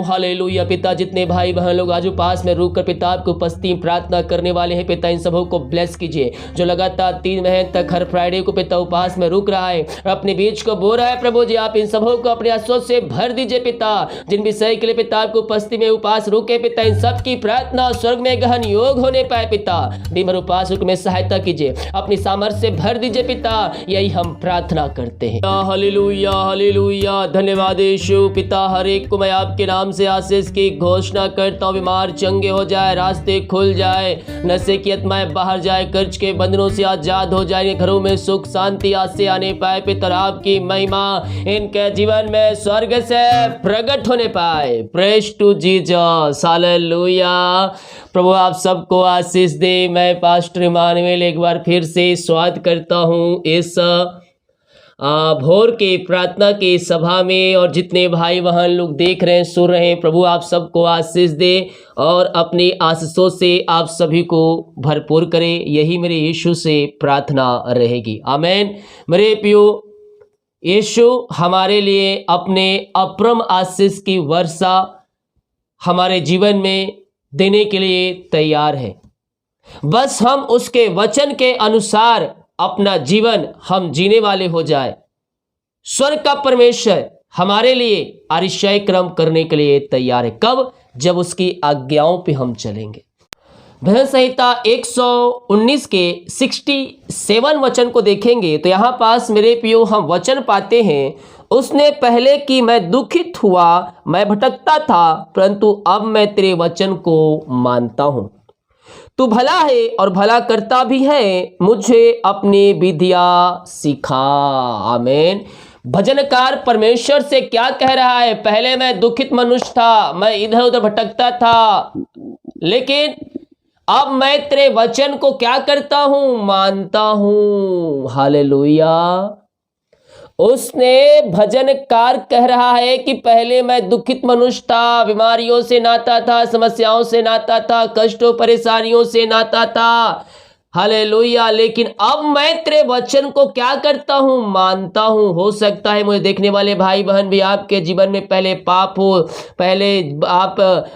Hallelujah पिता, जितने भाई बहन लोग आज उपास में रुक कर पिता आपकी उपस्थिति प्रार्थना करने वाले हैं पिता, इन सबों को ब्लेस कीजिए। जो लगातार 3 महीने तक हर फ्राइडे को पिता उपास में रुक रहा है और अपने बीच को बो रहा है, प्रभु जी आप इन सबों को अपने आंसुओं से भर दीजिए पिता। जिन विषय के लिए पिता आपकी उपस्थिति में उपास रुके पिता, इन सब की प्रार्थना स्वर्ग में गहन योग होने पाए पिता। दिन भर उपास रुक में सहायता कीजिए, अपनी सामर्थ्य से भर दीजिए पिता, यही हम प्रार्थना करते हैं। हालेलुया हालेलुया, धन्यवाद यीशु पिता। हर एक को मैं आपके नाम से आशीष की घोषणा करता हूँ। बीमार चंगे हो जाए, रास्ते खुल जाए, नशे की आत्माएं बाहर जाए, कर्ज के बंधनों से आजाद हो जाए, घरों में सुख शांति आज से आने पाए पिता। आपकी महिमा इनके जीवन में स्वर्ग से प्रकट होने पाए। Praise to Jesus, hallelujah. प्रभु आप सबको आशीष दे। मैं पास्टर इमानुएल एक बार फिर से स्वागत करता हूँ इस भोर के प्रार्थना की सभा में, और जितने भाई बहन लोग देख रहे हैं सुन रहे हैं, प्रभु आप सबको आशीष दे और अपनी आशीषों से आप सभी को भरपूर करे, यही मेरे यीशु से प्रार्थना रहेगी। आमीन। मेरे प्रियो, यीशु हमारे लिए अपने अपरम आशीष की वर्षा हमारे जीवन में देने के लिए तैयार है। बस हम उसके वचन के अनुसार अपना जीवन हम जीने वाले हो जाए। स्वर्ग का परमेश्वर हमारे लिए आरिशाई क्रम करने के लिए तैयार है। कब? जब उसकी आज्ञाओं पे हम चलेंगे। भजन संहिता 119 के 67 वचन को देखेंगे तो यहाँ पास मेरे प्रियो हम वचन पाते हैं, उसने पहले कि मैं दुखित हुआ, मैं भटकता था, परंतु अब मैं तेरे वचन को मानता हूँ। तू भला है और भला करता भी है, मुझे अपनी विधिया सिखा। आमीन। भजनकार परमेश्वर से क्या कह रहा है? पहले मैं दुखित मनुष्य था, मैं इधर उधर भटकता था, लेकिन अब मैं तेरे वचन को क्या करता हूं? मानता हूं। हालेलुया। उसने भजनकार कह रहा है कि पहले मैं दुखित मनुष्य था, बीमारियों से नाता था, समस्याओं से नाता था, कष्टों परेशानियों से नाता था। हालेलुया। लेकिन अब मैं तेरे वचन को क्या करता हूं? मानता हूं। हो सकता है मुझे देखने वाले भाई बहन भी आपके जीवन में पहले पाप हो, पहले आप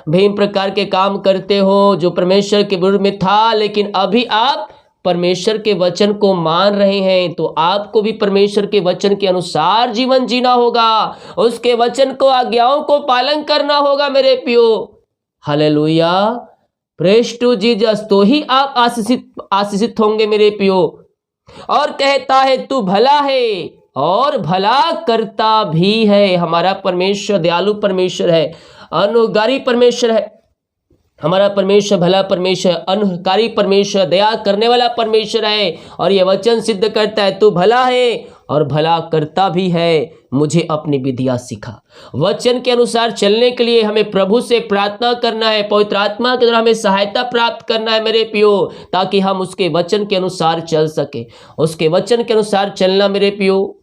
भिन्न प्रकार के काम करते हो जो परमेश्वर के विरुद्ध में था, लेकिन अभी आप परमेश्वर के वचन को मान रहे हैं, तो आपको भी परमेश्वर के वचन के अनुसार जीवन जीना होगा, उसके वचन को आज्ञाओं को पालन करना होगा मेरे प्रियो। हालेलुया। Praise to Jesus. तो ही आप आशीषित होंगे मेरे प्रियो। और कहता है तू भला है और भला करता भी है। हमारा परमेश्वर दयालु परमेश्वर है, अनुग्रही परमेश्वर है। हमारा परमेश्वर भला परमेश्वर, अनुग्रही परमेश्वर, दया करने वाला परमेश्वर है। और यह वचन सिद्ध करता है तू भला है और भला करता भी है, मुझे अपनी विधियां सिखा। वचन के अनुसार चलने के लिए हमें प्रभु से प्रार्थना करना है, पवित्र आत्मा के द्वारा हमें सहायता प्राप्त करना है मेरे प्रियो, ताकि हम उसके वचन के अनुसार चल सके। उसके वचन के अनुसार चलना मेरे प्रियो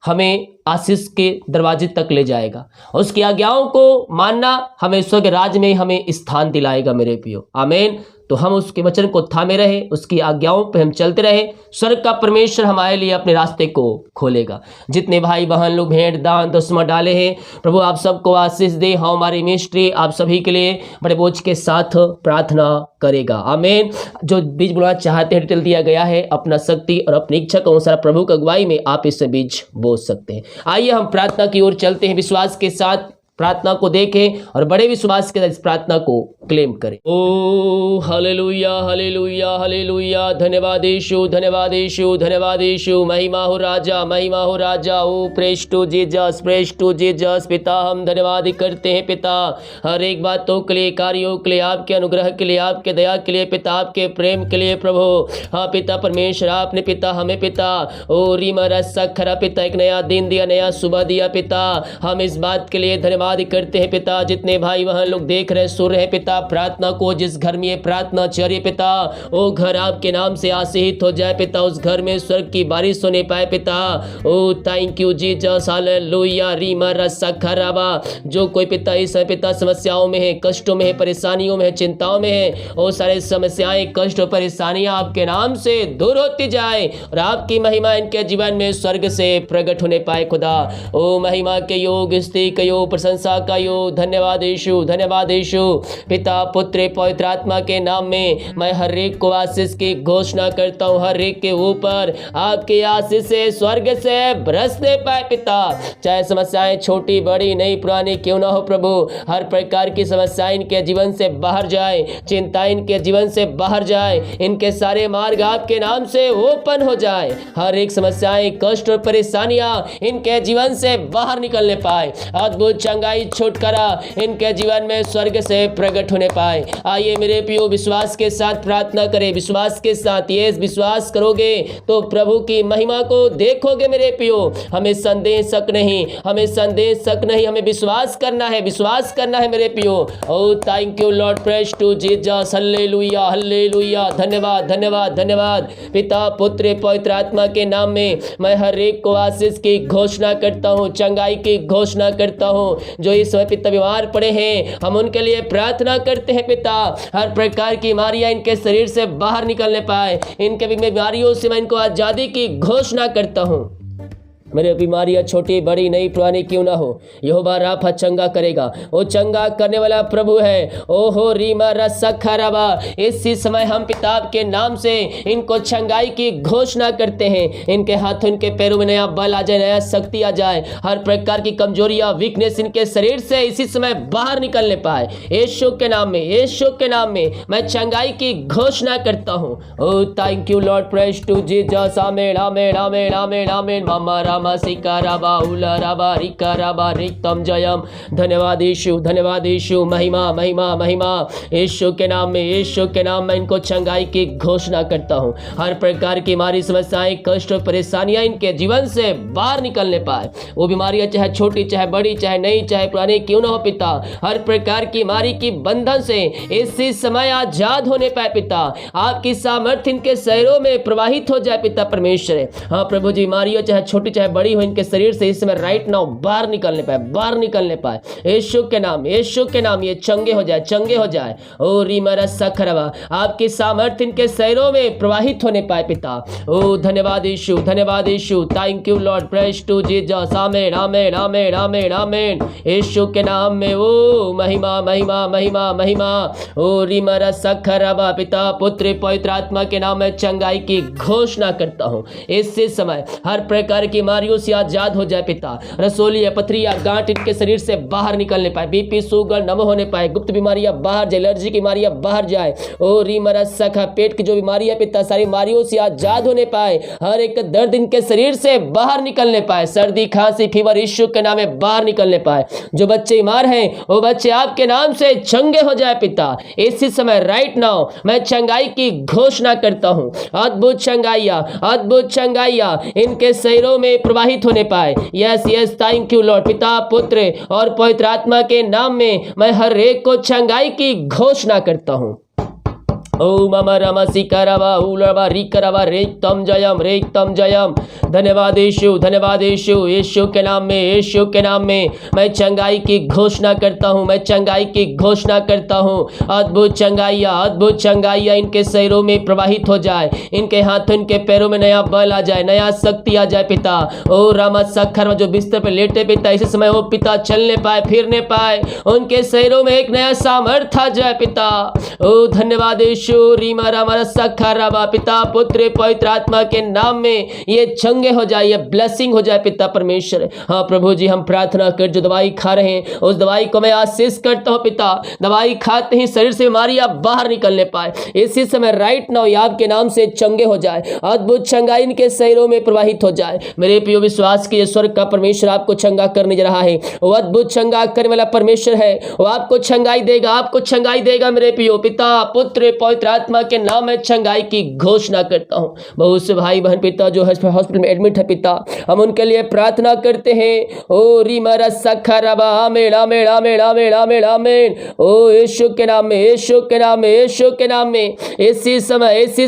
हमें आशीष के दरवाजे तक ले जाएगा। उसकी आज्ञाओं को मानना हमें स्वर्ग राज्य में हमें स्थान दिलाएगा मेरे प्रियो। आमीन। तो हम उसके वचन को थामे रहे, उसकी आज्ञाओं पे हम चलते रहे, स्वर्ग का परमेश्वर हमारे लिए अपने रास्ते को खोलेगा। जितने भाई बहन लोग भेंट दान दसवां डाले हैं, प्रभु आप सबको आशीष दे। हाँ, हमारी मिनिस्ट्री आप सभी के लिए बड़े बोझ के साथ प्रार्थना करेगा। आमीन। जो बीज बुलाना चाहते हैं, डिटेल दिया गया है, अपना शक्ति और अपनी इच्छा के अनुसार प्रभु की अगुवाई में आप इससे बीज बो सकते हैं। आइए हम प्रार्थना की ओर चलते हैं। विश्वास के साथ प्रार्थना को देखें और बड़े विश्वास के साथ इस प्रार्थना को क्लेम करें। ओ हालेलुया हालेलुया हालेलुया। धन्यवाद यीशु, धन्यवाद यीशु, धन्यवाद यीशु। महिमा हो राजा, महिमा हो राजा। Oh praise to Jesus, praise to Jesus. पिता हम धन्यवाद करते हैं पिता, हर एक बातों के लिए, कार्यों के लिए, आपके अनुग्रह के लिए, आपके दया के लिए पिता, आपके प्रेम के लिए प्रभु। हाँ पिता परमेश्वर, आपने पिता हमें पिता ओ रीमा रसा खरा पिता एक नया दिन दिया, नया सुबह दिया पिता। हम इस बात के लिए धन्यवाद करते हैं पिता। जितने भाई वहां लोग देख रहे सुन रहे पिता, प्रार्थना को जिस घर में ये प्रार्थना चल रही पिता, वो घर आपके नाम से आशीषित हो जाए पिता। उस घर में स्वर्ग की बारिश होने पाए पिता। Oh thank you Jesus, hallelujah. रीमा रसा खराबा। जो कोई पिता इस पिता समस्याओं में है, कष्टों में है, परेशानियों में है, चिंताओं में है, वो सारे समस्याएं, कष्ट और परेशानियां आपके नाम से दूर होती जाए और आपकी महिमा इनके जीवन में स्वर्ग से प्रकट होने पाए खुदा। ओ महिमा के योग, स्तुति के योग, प्रशंसा प्रशंसा का योग। धन्यवाद यीशु, धन्यवाद यीशु। पिता पुत्र पवित्र आत्मा के नाम में मैं हर एक को आशीष की घोषणा करता हूँ। हर एक के ऊपर आपकी आशीष से स्वर्ग से बरसने पाए पिता। चाहे समस्याएं छोटी बड़ी नई पुरानी क्यों ना हो प्रभु, हर प्रकार की समस्याएं इनके जीवन से बाहर जाए, चिंता इनके जीवन से बाहर जाए, इनके सारे मार्ग आपके नाम से ओपन हो जाए। हर एक समस्याएं कष्ट और परेशानियां इनके जीवन से बाहर निकलने पाए। अद्भुत चंगाई छुटकारा इनके जीवन में स्वर्ग से प्रकट होने पाए। आइए मेरे प्रियो विश्वास के साथ प्रार्थना करें, विश्वास के साथ। ये विश्वास करोगे तो प्रभु की महिमा को देखोगे मेरे प्रियो। हमें संदेह शक नहीं, हमें संदेह शक नहीं, हमें विश्वास करना है, विश्वास करना है मेरे प्रियो। Oh thank you Lord, praise to Jesus, hallelujah hallelujah. धन्यवाद धन्यवाद धन्यवाद। पिता पुत्र पवित्र आत्मा के नाम में मैं हर एक को आशीष की घोषणा करता हूँ, चंगाई की घोषणा करता हूँ। जो इस समय पिता बीमार पड़े हैं हम उनके लिए प्रार्थना करते हैं पिता। हर प्रकार की बीमारियां इनके शरीर से बाहर निकलने पाए, इनके बीमारियों से मैं इनको आजादी की घोषणा करता हूँ। मेरे बीमारियां छोटी बड़ी नई पुरानी क्यों ना हो, यहोवा राफा चंगा करेगा। वो चंगा करने वाला प्रभु है। ओहो रीमा रसखरबा। इसी समय हम पिताब के नाम से इनको चंगाई की घोषणा करते हैं। इनके हाथों इनके पैरों में नया बल आ जाए, नया शक्ति आ जाए। हर प्रकार की कमजोरियां वीकनेस इनके शरीर से इसी समय बाहर निकलने पाए। यीशु के नाम में, यीशु के नाम में मैं चंगाई की घोषणा करता हूँ। Oh thank you Lord, praise to Jesus. Amen amen amen amen amen. मामा जयम। धन्यवाद यीशु, धन्यवाद यीशु। महिमा महिमा महिमा यीशु के नाम में, यीशु के नाम में इनको चंगाई की घोषणा करता हूँ। हर प्रकार की हमारी समस्याएं कष्ट और परेशानियां इनके जीवन से बाहर निकलने पाए। वो बीमारियां चाहे छोटी चाहे बड़ी चाहे नई चाहे पुरानी क्यों ना हो पिता, हर प्रकार की बीमारी की बंधन से इसी समय आजाद होने पाए पिता। आपकी सामर्थ्य इनके शरीरों में प्रवाहित हो जाए पिता परमेश्वर। हाँ प्रभु जी, बीमारियां चाहे छोटी चाहे बड़ी हो इनके शरीर से इस समय राइट नाउ बाहर निकलने पाए, बाहर निकलने पाए। यीशु के नाम, यीशु के नाम ये चंगे हो जाए, चंगे हो जाए। ओ रीमरा सखरवा, आपकी सामर्थ्य इनके शरीरों में प्रवाहित होने पाए पिता। ओ धन्यवाद यीशु, धन्यवाद Yeshu. Thank you Lord, praise to Jesus. Amen amen amen amen amen. Yeshu के नाम में ओ महिमा महिमा महिमा महिमा। ओ रीमरा सखरवा, पिता पुत्र पवित्र आत्मा के नाम में चंगाई की घोषणा करता हूँ। इसी समय हर प्रकार की बीमारियों से आजाद हो जाए पिता। रसोली पथरिया गांठ इनके शरीर से बाहर निकलने पाए। बीपी शुगर नम होने पाए। गुप्त बीमारियां बाहर जाए, एलर्जी की बीमारियां बाहर जाए। ओ रीमरा सखा, पेट की जो बीमारी है पिता सारी बीमारियों से आजाद होने पाए। हर एक दर्द इनके शरीर से बाहर निकलने पाए। सर्दी खांसी फीवर यीशु के नाम में बाहर निकलने पाए। जो बच्चे बीमार हैं वो बच्चे आपके नाम से चंगे हो जाए पिता। इसी समय राइट नाउ मैं चंगाई की घोषणा करता हूँ। अद्भुत चंगाइया, अद्भुत चंगाइया इनके शरीरों में प्रवाहित होने पाए। Yes yes, thank you Lord. पिता पुत्र और पवित्र आत्मा के नाम में मैं हर एक को चंगाई की घोषणा करता हूँ। ओ ममा रमा सिकारवा उलवा रिकरवा रेक्तम जयम, रेक्तम जयम। धन्यवाद यीशु, धन्यवाद यीशु। यीशु के नाम में, यीशु के नाम में मैं चंगाई की घोषणा करता हूँ, मैं चंगाई की घोषणा करता हूँ। अद्भुत चंगाइया, अद्भुत चंगाइया इनके शरीरों में प्रवाहित हो जाए। इनके हाथों इनके पैरों में नया बल आ जाए, नया शक्ति आ जाए पिता। ओ रामा सखर, जो बिस्तर पे लेटे पिता इसी समय वो पिता चलने पाए, फिरने पाए। उनके शरीरों में एक नया सामर्थ्य आ जाए पिता। ओ धन्यवाद यीशु। रीमा रामा सखरवा, पिता पुत्र पवित्र आत्मा के नाम में ये चंगे हो जाए, ये ब्लेसिंग हो जाए पिता परमेश्वर। हाँ प्रभु जी, हम प्रार्थना कर जो दवाई खा रहे हैं उस दवाई को मैं आशीष करता हूँ पिता। दवाई खाते ही शरीर से बीमारियां बाहर निकलने पाए। इसी समय राइट नाउ आपके नाम से चंगे हो जाए। अद्भुत चंगाई इनके शरीरों में प्रवाहित हो जाए। मेरे प्रियो विश्वास की स्वर्ग का परमेश्वर आपको चंगा करने जा रहा है। वो अद्भुत चंगा करने वाला परमेश्वर है। वो आपको चंगाई देगा, आपको चंगाई देगा मेरे प्रियो। पिता पुत्र पवित्र आत्मा के नाम में चंगाई की घोषणा करता हूँ। बहुत से भाई बहन पिता जो हॉस्पिटल में एडमिट है पिता, हम उनके लिए प्रार्थना करते हैं। ओ रीमरा सखरवा, आमेन आमेन आमेन आमेन आमेन आमेन। ओ यीशु के नाम में, यीशु के नाम में, यीशु के नाम में इसी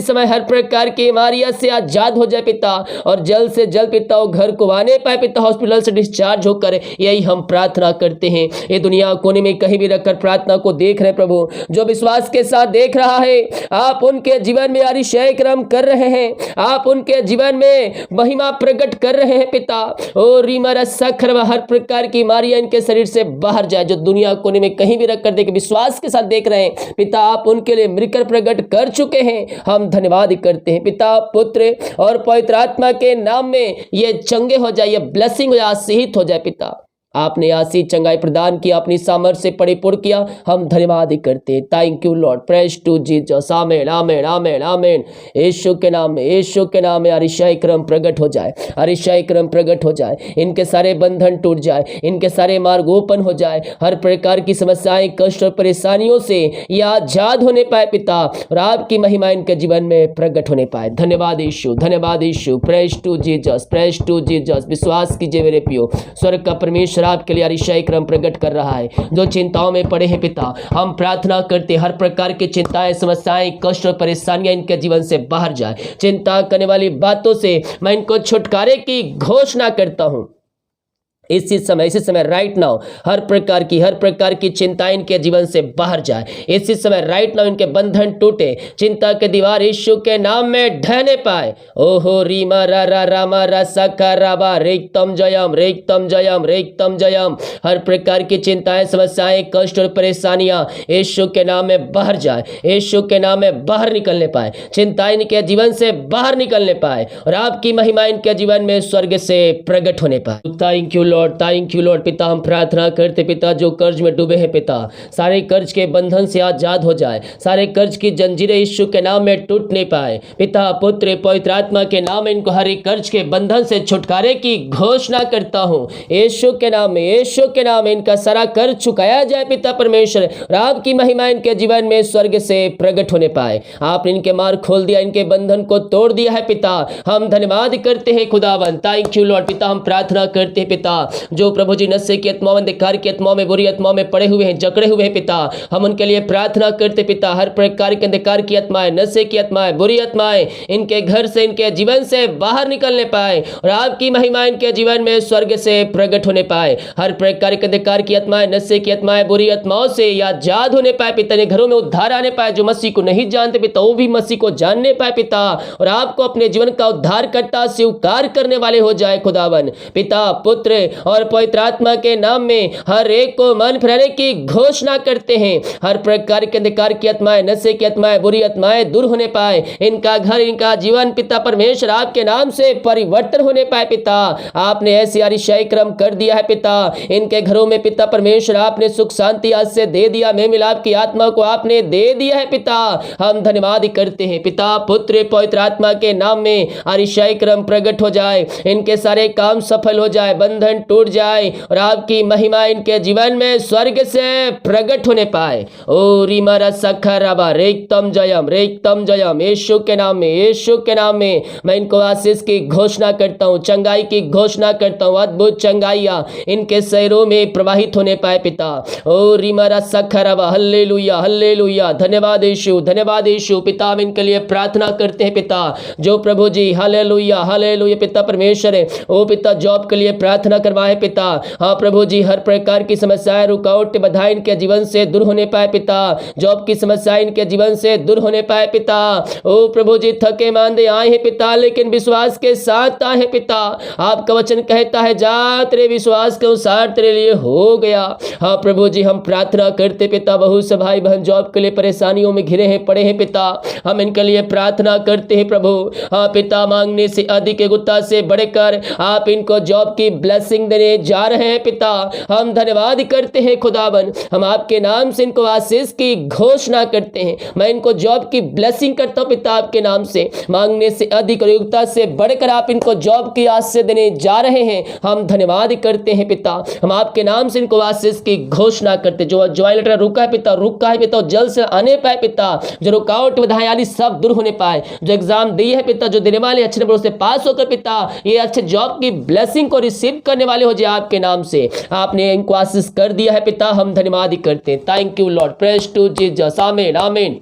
समय हर प्रकार की बीमारियां से आजाद हो जाए पिता। और जल्द से जल्द पिता वो घर को आने पाए पिता, हॉस्पिटल से डिस्चार्ज होकर। यही हम प्रार्थना करते हैं। ये दुनिया कोने में कहीं भी रखकर प्रार्थना को देख रहे प्रभु, जो विश्वास के साथ देख रहा है आप उनके जीवन में अतिशय कर्म कर रहे हैं, आप उनके जीवन में महिमा प्रकट कर रहे हैं पिता। ओ रीमर सखर, हर प्रकार की बीमारियां इनके शरीर से बाहर जाए, जो दुनिया कोने में कहीं भी रख कर देख विश्वास के साथ देख रहे हैं पिता, आप उनके लिए मिलकर प्रकट कर चुके हैं। हम धन्यवाद करते हैं पिता, पुत्र और पवित्र आत्मा के नाम में ये चंगे हो जाए, ये ब्लेसिंग हो जाए, आशीषित हो जाए पिता। आपने आशीष चंगाई प्रदान किया, अपनी सामर्थ्य से परिपूर्ण किया, हम धन्यवाद करते हैं। Thank you Lord, praise to Jesus. Amen amen amen amen. Yeshu के नाम में, यीशु के नाम में अतिशय क्रम प्रकट हो जाए, अतिशय क्रम प्रकट हो जाए, इनके सारे बंधन टूट जाए, इनके सारे मार्ग ओपन हो जाए, हर प्रकार की समस्याएं, कष्ट और परेशानियों से ये आजाद होने पाए पिता, और आपकी महिमा इनके जीवन में प्रकट होने पाए। धन्यवाद यीशु, धन्यवाद Yeshu. Praise to Jesus, praise to Jesus. विश्वास कीजिए मेरे प्रियो, स्वर्ग का परमेश्वर आपके लिए अतिशय क्रम प्रकट कर रहा है। जो चिंताओं में पड़े हैं पिता, हम प्रार्थना करते हर प्रकार की चिंताएं, समस्याएं, कष्ट और परेशानियां इनके जीवन से बाहर जाए। चिंता करने वाली बातों से मैं इनको छुटकारे की घोषणा करता हूं। इसी समय राइट नाउ हर प्रकार की चिंताएं इनके जीवन से बाहर जाए। इसी समय राइट नाउ इनके बंधन टूटे, चिंता के दीवार यीशु के नाम में ढहने पाए। ओहो रीमा रा रा रामा रा सका राबा रेक्तम जयम रेक्तम जयम रेक्तम जयम। हर प्रकार की चिंताएं, समस्याएं, कष्ट और परेशानियां यीशु के नाम में बाहर जाए, यीशु के नाम में बाहर निकलने पाए। चिंताएं इनके जीवन से बाहर निकलने पाए और आपकी महिमा इनके जीवन में स्वर्ग से प्रकट होने पाए। Thank you Lord, thank you Lord. पिता हम प्रार्थना करते पिता, जो कर्ज में डूबे हैं पिता, सारे कर्ज के बंधन से आजाद हो जाए, सारे कर्ज की जंजीरें यीशु के नाम में टूट नहीं पाए पिता, पुत्र पवित्र आत्मा के नाम में इनको हर एक कर्ज के बंधन से छुटकारे की घोषणा करता हूं। यीशु के नाम में, यीशु के नाम में इनका सारा कर्ज चुकाया जाए पिता परमेश्वर, और आपकी महिमा इनके जीवन में स्वर्ग से प्रकट होने पाए। आपने इनके मार्ग खोल दिया, इनके बंधन को तोड़ दिया है पिता, हम धन्यवाद करते हैं खुदावन। Thank you Lord. पिता हम प्रार्थना करते हैं पिता, जो प्रभु जी नशे की आत्माओं, अंधकार की आत्माओं में, बुरी आत्माओं में पड़े हुए हैं, जकड़े हुए हैं पिता, हम उनके लिए प्रार्थना करते पिता। हर प्रकार के अंधकार की आत्माएं, नशे की आत्माएं, बुरी आत्माएं इनके घर से, इनके जीवन से बाहर निकलने पाए और आपकी महिमा इनके जीवन में स्वर्ग से प्रकट होने पाए। हर प्रकार के अंधकार की आत्माएं, नशे की आत्माएं, बुरी आत्माओं से आजाद होने पाए पिता, ने घरों में उद्धार आने पाए। जो मसीह को नहीं जानते पिता, वो भी मसीह को जानने पाए पिता, और आपको अपने जीवन का उद्धार करता स्वीकार करने वाले हो जाए खुदावन। पिता, पुत्र और पवित्र आत्मा के नाम में हर एक को मन फिराने की घोषणा करते हैं। हर प्रकार के अंधकार की आत्माएं, नशे की आत्माएं, बुरी आत्माएं दूर होने पाए, इनका घर, इनका जीवन पिता परमेश्वर आपके नाम से परिवर्तन होने पाए पिता। आपने ऐसी अतिशय क्रम कर दिया है पिता, इनके घरों में पिता परमेश्वर आपने सुख शांति आज से दे दिया, मेल मिलाप की आत्मा को आपने दे दिया है पिता, हम धन्यवाद करते हैं पिता, पुत्र पवित्र आत्मा के नाम में अतिशय क्रम प्रकट हो जाए, इनके सारे काम सफल हो जाए, बंधन टूट जाए और आपकी महिमा इनके जीवन में स्वर्ग से प्रकट होने पाए। ओ रिमरा सखराबा रेक्तम जयम। यीशु के नाम में, यीशु के नाम में मैं इनको आशीष की घोषणा करता हूँ, चंगाई की घोषणा करता हूँ। अद्भुत चंगाइयां इनके शरीरों में प्रवाहित होने पाए पिता। ओ रिमरा सखराबा, हल्लेलुया हल्लेलुया। धन्यवाद यीशु, धन्यवाद यीशु। पिता हम इनके लिए प्रार्थना करते हैं पिता, जो प्रभु जी हालेलुया हालेलुया पिता परमेश्वर है, ओ पिता जॉब के लिए प्रार्थना करवाए पिता। हाँ प्रभु जी, हर प्रकार की समस्याएं, रुकावट, बाधाएं इनके जीवन से दूर होने पाए पिता, जॉब की समस्याएं इनके जीवन से दूर होने पाए पिता। ओ प्रभु जी, थके मांदे आए हैं पिता, लेकिन विश्वास के साथ आए हैं पिता। आपका वचन कहता है, जा तेरे विश्वास के अनुसार तेरे लिए हो गया। हाँ प्रभु जी, हम प्रार्थना करते पिता, बहुत से भाई बहन जॉब के लिए परेशानियों में घिरे हैं, पड़े हैं पिता, हम इनके लिए प्रार्थना करते हैं प्रभु। हाँ पिता, मांगने से अधिक गुत्ता से बढ़कर आप इनको जॉब की ब्लेसिंग देने जा रहे हैं पिता, हम धन्यवाद करते हैं खुदावन। हम आपके नाम से इनको आशीष की घोषणा करते हैं। मैं इनको जॉब की ब्लेसिंग करता हूं पिता आपके नाम से, मांगने से अधिक योग्यता से बढ़कर आप इनको जॉब की आशीष देने जा रहे हैं, हम धन्यवाद करते हैं पिता। हम आपके नाम से इनको आशीष की घोषणा करते। जो ज्वाइन लेटर रुका है पिता, रुका है पिता, जल्द से आने पाए पिता, जो रुकावट बाधाएं आदि सब दूर होने पाए, जो एग्जाम दिए है पिता, जो देने वाले अच्छे नंबरों से पास होकर पिता ये अच्छे जॉब की ब्लेसिंग को रिसीव करने वाले हो जाए आपके नाम से। आपने इनको आशीष कर दिया है पिता, हम धन्यवाद करते हैं। Thank you Lord, praise to Jesus. Amen amen.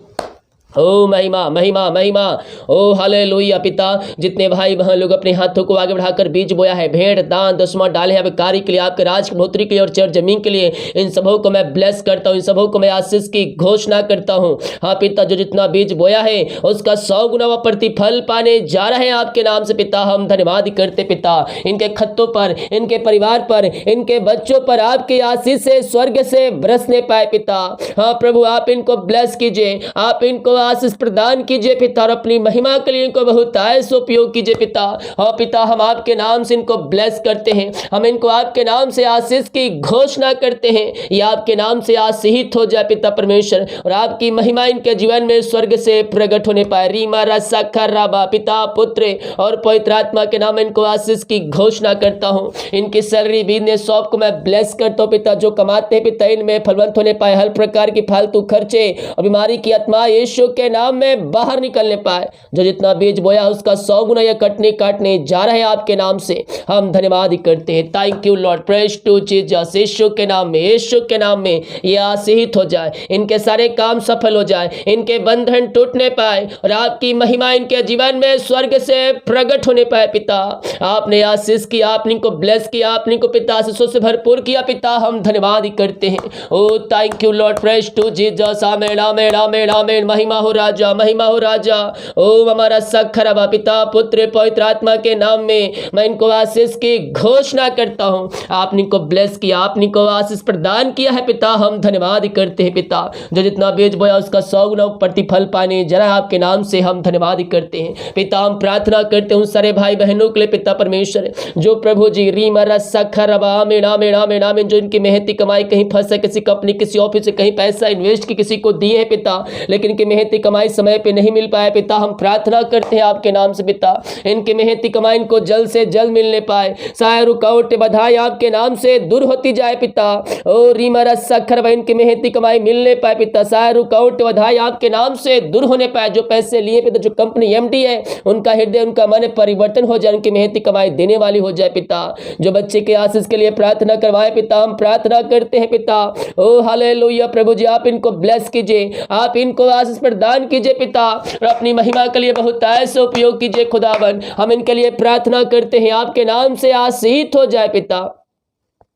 ओ महिमा महिमा महिमा। ओ हालेलुया पिता, जितने भाई बहन लोग अपने हाथों को आगे बढ़ाकर बीज बोया है, भेंट दान दसवां डाले हैं कार्य के लिए, आपके राज की बढ़ोतरी के लिए और चर जमीन के लिए, इन सबों को मैं ब्लेस करता हूँ, इन सबों को मैं आशीष की घोषणा करता हूँ। हाँ पिता, जो जितना बीज बोया है उसका 100 गुना व प्रतिफल पाने जा रहे हैं आपके नाम से पिता। हम धन्यवाद करते पिता, इनके खत्तों पर, इनके परिवार पर, इनके बच्चों पर आपकी आशीष से स्वर्ग से बरसने पाए पिता। हाँ प्रभु, आप इनको ब्लेस कीजिए, आप इनको आशीष प्रदान कीजिए पिता, और अपनी महिमा के लिए इनको बहुत आयस उपयोग कीजिए पिता। हाँ पिता, हम आपके नाम से इनको ब्लेस करते हैं, हम इनको आपके नाम से आशीष की घोषणा करते हैं, ये आपके नाम से आशीषित हो जाए पिता परमेश्वर, और आपकी महिमा इनके जीवन में स्वर्ग से प्रकट होने पाए। रीमा रसा खराबा, पिता पुत्र और पवित्र आत्मा के नाम इनको आशीष की घोषणा करता हूँ। इनकी सैलरी बिजनेस शॉप को मैं ब्लेस करता हूँ पिता, जो कमाते हैं पिता इनमें फलवंत होने पाए, हर प्रकार की फालतू खर्चे और बीमारी की आत्मा यीशु के नाम में बाहर निकलने पाए। जो जितना बीज बोया उसका 100 गुना या काटने जा रहे हैं आपके नाम से। हम धन्यवाद करते हैं। Thank you Lord, praise to Jesus. Yeshu के नाम में, यीशु के नाम में ये आशीषित हो जाए, इनके सारे काम सफल हो जाए, इनके बंधन टूटने पाए और आपकी महिमा इनके जीवन में स्वर्ग से प्रकट होने पाए पिता। आपने आशीष किया, आपने को ब्लेस किया, आपने को पिता आशीषों से भरपूर किया पिता। हम धन्यवाद करते हैं। Oh thank you Lord, praise to Jesus. Amen amen amen amen. महिमा हो राजा, महिमा हो राजा। ओ हमारा सखरबा पिता पुत्र पवित्र आत्मा के नाम में मैं इनको आशीष की घोषणा करता हूँ। आपने को ब्लेस किया, आपने को आशीष प्रदान किया है पिता। हम धन्यवाद करते हैं पिता, जो जितना बीज बोया उसका 100 गुना प्रतिफल पाने जरा आपके नाम से हम धन्यवाद करते हैं पिता। हम प्रार्थना करते हैं सारे भाई बहनों के लिए पिता परमेश्वर, जो प्रभु जी रीमरा सखरबा आमीन आमीन आमीन आमीन, जो इनकी मेहनती कमाई कहीं फंसा, किसी कंपनी किसी ऑफिस से कहीं पैसा इन्वेस्ट की किसी को दिए है पिता, लेकिन इनकी मेहनती कमाई समय पे नहीं मिल पाया पिता। हम प्रार्थना करते हैं आपके नाम से पिता, इनकी मेहनती कमाई इनको जल्द से जल्द मिलने पाए। सारे रुकावटें बधाई आपके नाम से दूर होती जाए पिता। ओ रीमरा सखरबा, इनकी मेहनती कमाई मिलने पाए पिता। सारे रुकावटें बधाई आपके नाम से दूर होने पाए। जो पैसे लिए पिता, जो कंपनी एमडी है उनका हृदय उनका मन परिवर्तन हो जाए, उनकी मेहनती कमाई देने वाली हो जाए पिता। जो बच्चे के आशीष के लिए प्रार्थना करवाए पिता, हम प्रार्थना करते हैं पिता। ओ हालेलुया प्रभु जी, आप इनको ब्लेस कीजिए, आप इनको आशीष प्रदान कीजिए पिता, और अपनी महिमा के लिए बहुत ऐसे उपयोग कीजिए खुदावन। हम इनके लिए प्रार्थना करते हैं, आपके नाम से आशीषित हो जाए पिता,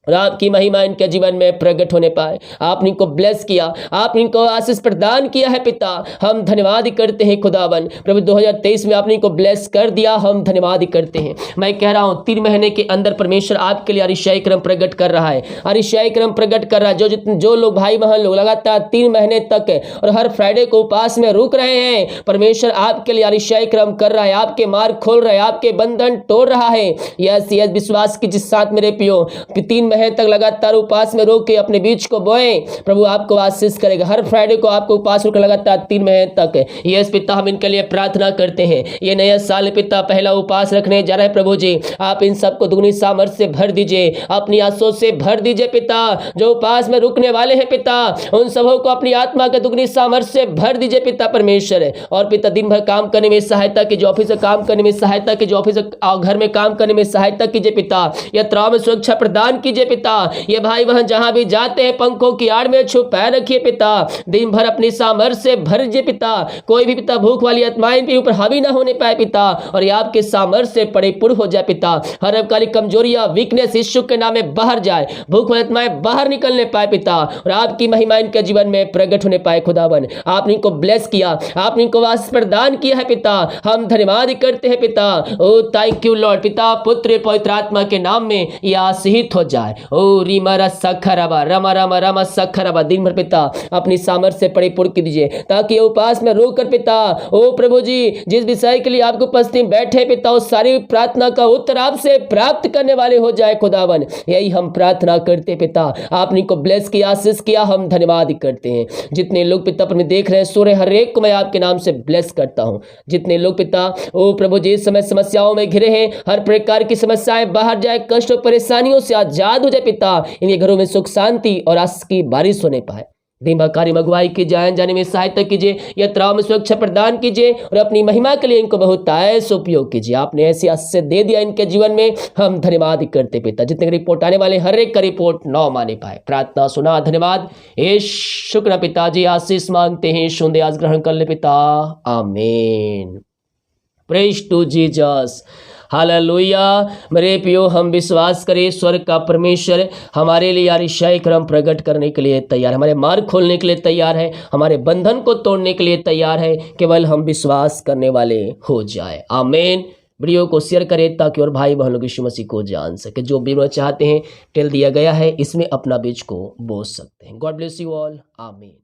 और आपकी महिमा इनके जीवन में प्रकट होने पाए। आपने इनको ब्लेस किया, आपने इनको आशीष प्रदान किया है पिता। हम धन्यवाद करते हैं खुदावन। प्रभु 2023 में आपने इनको ब्लेस कर दिया, हम धन्यवाद करते हैं। मैं कह रहा हूँ 3 महीने के अंदर परमेश्वर आपके लिए अरिशाई क्रम प्रकट कर रहा है, अरिशाई क्रम प्रकट कर रहा है। जो लोग भाई बहन लोग लगातार 3 महीने तक और हर फ्राइडे को उपास में रुक रहे हैं, परमेश्वर आपके लिए अरिशाई क्रम कर रहा है, आपके मार्ग खोल रहा है, आपके बंधन तोड़ रहा है। यस यस, विश्वास की जिस साथ मेरे पियो 3 महीने तक लगातार उपास में रोक के अपने बीज को बोए, प्रभु आपको आशीष करेगा। हर फ्राइडे को आपको उपास रोक लगातार 3 महीने तक। यस पिता, हम इनके लिए प्रार्थना करते हैं। ये नया साल पिता पहला उपास रखने जा रहे हैं प्रभु जी, आप इन सबको दुगनी सामर्थ्य से भर दीजिए, अपनी आंसू से भर दीजिए पिता। जो उपास में रुकने वाले हैं पिता, उन सबों को अपनी आत्मा के दुगनी सामर्थ्य से भर दीजिए पिता परमेश्वर। और पिता दिन भर काम करने में सहायता कीजिए, ऑफिस से काम करने में सहायता कीजिए, ऑफिस घर में काम करने में सहायता कीजिए पिता। यात्राओं में सुरक्षा प्रदान कीजिए पिता। ये भाई बहन जहां भी जाते हैं पंखों की आड़ में छुपाए रखिए पिता। दिन भर अपनी सामर्थ्य से भर दीजिए पिता। कोई भी पिता भूख वाली आत्माएं इनके ऊपर हावी ना होने पाए पिता, और ये आपके सामर्थ्य से परिपूर्ण हो जाए पिता। हर अकाली कमजोरियां वीकनेस यीशु के नाम में बाहर जाए, भूख वाली आत्माएं बाहर निकलने पाए पिता, और आपकी महिमा इनके जीवन में प्रकट होने पाए खुदावन। आपने इनको ब्लेस किया, आपने इनको आशीष प्रदान किया है पिता। हम धन्यवाद करते हैं पिता। ओ थैंक यू लॉर्ड, पिता पुत्र पवित्र आत्मा के नाम में ये आशीषित हो जाए। ओ रीमरा सखरबा रमा रमा रमा सखरबा, दिन भर पिता अपनी सामर्थ्य से परिपूर्ण कीजिए, ताकि उपास में रोकर पिता, ओ प्रभु जी जिस विषय के लिए आपको उपस्थित बैठे पिता, उस सारी प्रार्थना का उत्तर आपसे प्राप्त करने वाले हो जाए खुदावन। यही हम प्रार्थना करते पिता। आपने को ब्लेस किया, आशीष किया, हम धन्यवाद करते हैं। जितने लोग पिता पर में देख रहे हैं सूर्य, हर एक को मैं आपके नाम से ब्लेस करता हूं। जितने लोग पिता ओ प्रभु जी इस समय समस्याओं में घिरे हैं, हर प्रकार की समस्याएं बाहर जाए, कष्ट और परेशानियों से आजाद हो जाए पिता। इनके घरों में सुख शांति और आशीष की बारिश होने पाए। दिमाग कार्य अगुवाई कीजिए, आने जाने में सहायता कीजिए, यात्राओं में सुरक्षा प्रदान कीजिए और अपनी महिमा के लिए इनको बहुत ऐसे उपयोग कीजिए। आपने ऐसे आशीष दे दिया इनके जीवन में, हम धन्यवाद करते पिता। जितने रिपोर्ट आने वाले हर एक का रिपोर्ट 9 माने पाए। प्रार्थना सुना, धन्यवाद। ये शुक्र पिताजी, आशीष मांगते हैं, सुन आज ग्रहण कर ले पिता, amen. Praise to Jesus, hallelujah. मेरे प्रियो, हम विश्वास करें स्वर्ग का परमेश्वर हमारे लिए यारिशाई क्रम प्रकट करने के लिए तैयार है, हमारे मार्ग खोलने के लिए तैयार है, हमारे बंधन को तोड़ने के लिए तैयार है, केवल हम विश्वास करने वाले हो जाए। आमीन। वीडियो को शेयर करें ताकि और भाई बहन लोग यीशु मसीह को जान सके। जो भी चाहते हैं टेल दिया गया है, इसमें अपना बीज को बो सकते हैं। गॉड ब्लेस यू ऑल, आमीन।